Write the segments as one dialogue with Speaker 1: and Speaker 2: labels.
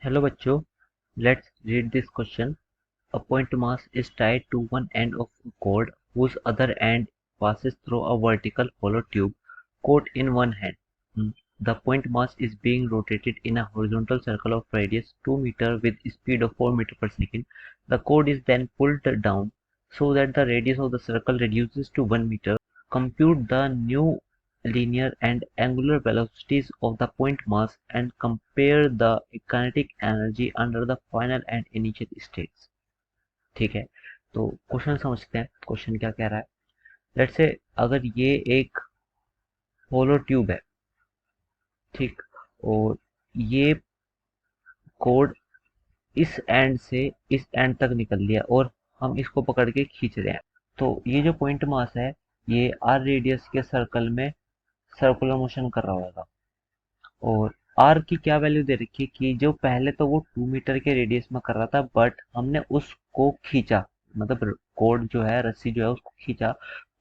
Speaker 1: Hello बच्चों, let's read this question. A point mass is tied to one end of a cord whose other end passes through a vertical hollow tube caught in one hand. The point mass is being rotated in a horizontal circle of radius 2 meter with speed of 4 meter per second. The cord is then pulled down so that the radius of the circle reduces to 1 meter. Compute the new linear and angular velocities of the point mass and compare the kinetic energy under the final and initial states. ठीक है, तो question समझते हैं। Question क्या कह रहा है? Let's say अगर ये एक होलो ट्यूब है, ठीक, और ये कोड इस एंड से इस एंड तक निकल लिया और हम इसको पकड़ के खींच रहे हैं, तो ये जो पॉइंट मास है ये आर रेडियस के सर्कल में सर्कुलर मोशन कर रहा होगा। और आर की क्या वैल्यू दे रखी है कि जो पहले तो वो 2 मीटर के रेडियस में कर रहा था, बट हमने उसको खींचा, मतलब कोड जो है, रस्सी जो है उसको खींचा,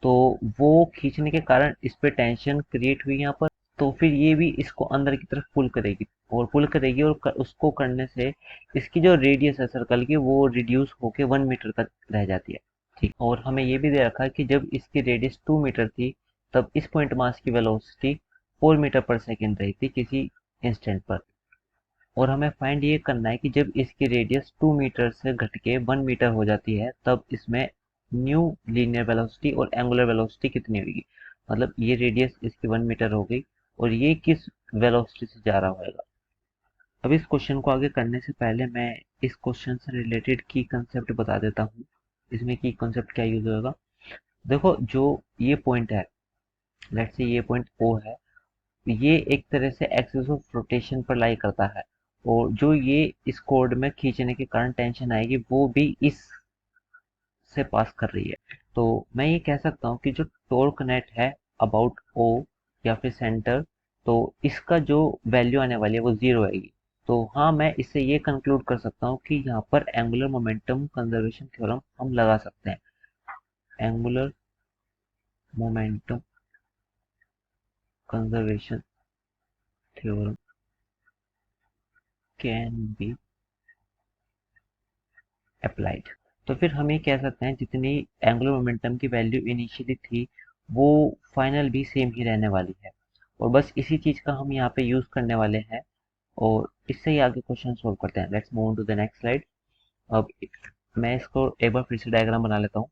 Speaker 1: तो वो खींचने के कारण इस पे टेंशन क्रिएट हुई यहाँ पर। तो फिर ये भी इसको अंदर की तरफ पुल करेगी और पुल करेगी और उसको करने से इसकी जो रेडियस है सर्कल की वो रिड्यूस होके 1 मीटर तक रह जाती है। ठीक, और हमें ये भी दे रखा है कि जब इसकी रेडियस 2 मीटर थी तब इस पॉइंट मास की वेलोसिटी 4 मीटर पर सेकेंड रही थी किसी इंस्टेंट पर। और हमें फाइंड ये करना है कि जब इसकी रेडियस 2 मीटर से घट के 1 मीटर हो जाती है तब इसमें न्यू लीनियर वेलोसिटी और एंगुलर वेलोसिटी कितनी होगी। मतलब ये रेडियस इसकी 1 मीटर हो गई और ये किस वेलोसिटी से जा रहा होगा। अब इस क्वेश्चन को आगे करने से पहले मैं इस क्वेश्चन से रिलेटेड की कंसेप्ट बता देता हूँ। इसमें की कंसेप्ट क्या यूज होगा। देखो, जो ये पॉइंट है, लेट्स से ये पॉइंट O है, ये एक तरह से एक्सिस ऑफ रोटेशन पर लाई करता है और जो ये इस कोड में खींचने के कारण टेंशन आएगी वो भी इस से पास कर रही है। तो मैं ये कह सकता हूँ कि जो टॉर्क नेट है अबाउट O या फिर सेंटर, तो इसका जो वैल्यू आने वाली है वो 0 आएगी। तो हाँ, मैं इससे ये कंक्लूड कर सकता हूँ कि यहाँ पर एंगुलर मोमेंटम कंजर्वेशन थ्योरम हम लगा सकते हैं। Angular momentum conservation theorem can be applied. तो फिर हम ये कह सकते हैं जितनी एंगुलर मोमेंटम की वैल्यू इनिशियली थी वो फाइनल भी सेम ही रहने वाली है, और बस इसी चीज का हम यहाँ पे यूज करने वाले हैं। और इससे ही आगे क्वेश्चन सोल्व करते हैं। Let's move to the next slide. अब मैं इसको एक बार फिर से डायग्राम बना लेता हूँ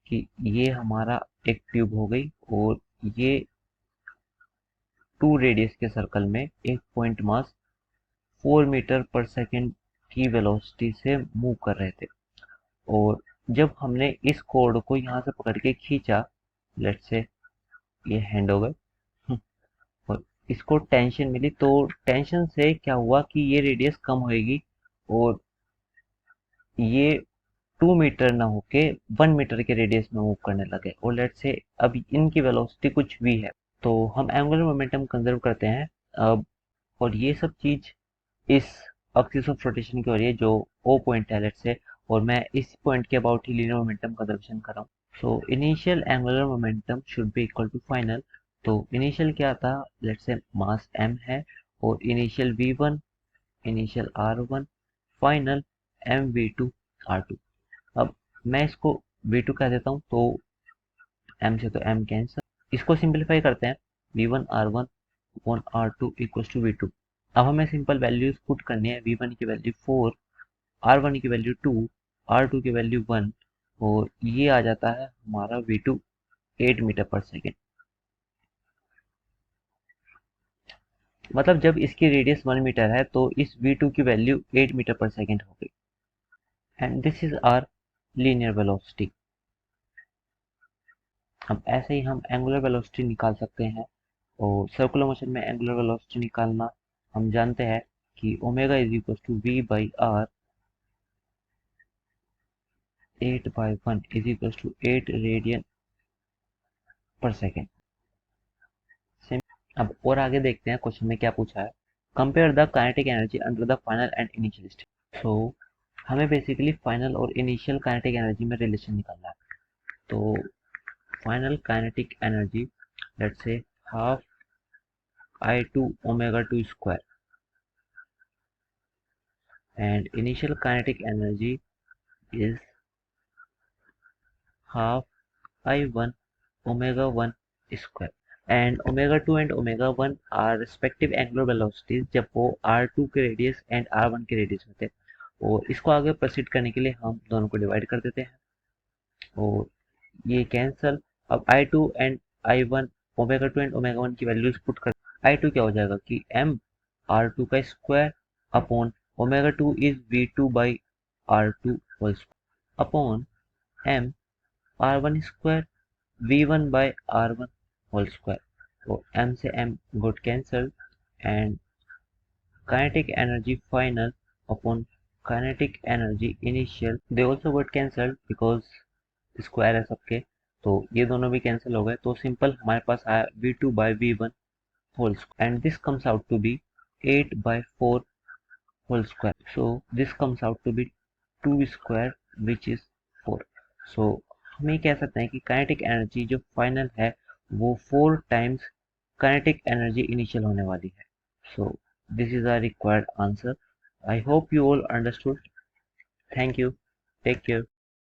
Speaker 1: कि ये हमारा एक ट्यूब हो गई और ये 2 रेडियस के सर्कल में एक पॉइंट मास 4 मीटर पर सेकेंड की वेलोसिटी से मूव कर रहे थे। और जब हमने इस कोड को यहाँ से पकड़ के खींचा, लेट्स से ये हैंड हो गए, और इसको टेंशन मिली, तो टेंशन से क्या हुआ कि ये रेडियस कम होएगी और ये 2 मीटर ना होके 1 मीटर के रेडियस में मूव करने लगे। और लेट्स से अब इनकी वेलोसिटी कुछ भी है, तो हम एंगुलर मोमेंटम कंजर्व करते हैं अब। और ये सब चीज इस एक्सिस ऑफ रोटेशन की हो रही है जो O पॉइंट है, लेट्स से, और मैं इस पॉइंट के अबाउट ही लीनियर मोमेंटम कंजर्वेशन कर रहा हूँ। So initial angular momentum should be equal to final. तो इनिशियल क्या था, लेट्स से मास m है और initial v1, initial r1, final mv2 r2। अब मैं इसको v2 कह देता हूँ, तो m से तो m कैंसिल। इसको सिंपलीफाई करते हैं, v1 r1 upon r2 equal to v2। अब हमें सिंपल वैल्यूज पुट करनी है। v1 की वैल्यू 4, r1 की वैल्यू 2, r2 की वैल्यू 1, और ये आ जाता है हमारा v2 8 मीटर पर सेकेंड। मतलब जब इसकी रेडियस 1 मीटर है तो इस v2 की वैल्यू 8 मीटर पर सेकेंड हो गई। And this is our linear velocity. अब ऐसे ही हम एंगुलर वेलोसिटी निकाल सकते हैं, और सर्कुलर मोशन में एंगुलर वेलोसिटी निकालना हम जानते हैं कि omega is equal to v by R 8/1 is equal to 8 radian per second. अब और आगे देखते हैं क्वेश्चन में क्या पूछा है। Compare the kinetic energy under the final and initial state. So हमें बेसिकली फाइनल और इनिशियल काइनेटिक एनर्जी में रिलेशन निकालना है। तो final kinetic energy, let's say half I2 omega 2 square and initial kinetic energy is half I1 omega 1 square, and omega 2 and omega 1 are respective angular velocities जब वो r2 के radius and r1 के radius में थे। और इसको आगे proceed करने के लिए हम दोनों को डिवाइड कर देते हैं और ये कैंसल। अब I2 and I1 omega 2 and omega 1 की वैल्यूज पुट कर I2 क्या हो जाएगा कि m r2 का square upon omega 2 is v2 by r2 whole square upon m r1 square v1 by r1 whole square. So m से m got cancelled and kinetic energy final upon kinetic energy initial they also got cancelled because square है सबके, तो ये दोनों भी cancel हो गए। तो सिंपल हमारे पास आया v2 by v1 whole square and this comes out to be 8 by 4 whole square. So this comes out to be 2 square which is 4. So हम ये कह सकते हैं कि काइनेटिक एनर्जी जो फाइनल है वो 4 टाइम्स काइनेटिक एनर्जी इनिशियल होने वाली है। So this is our required answer. I hope you all understood. Thank you. Take care.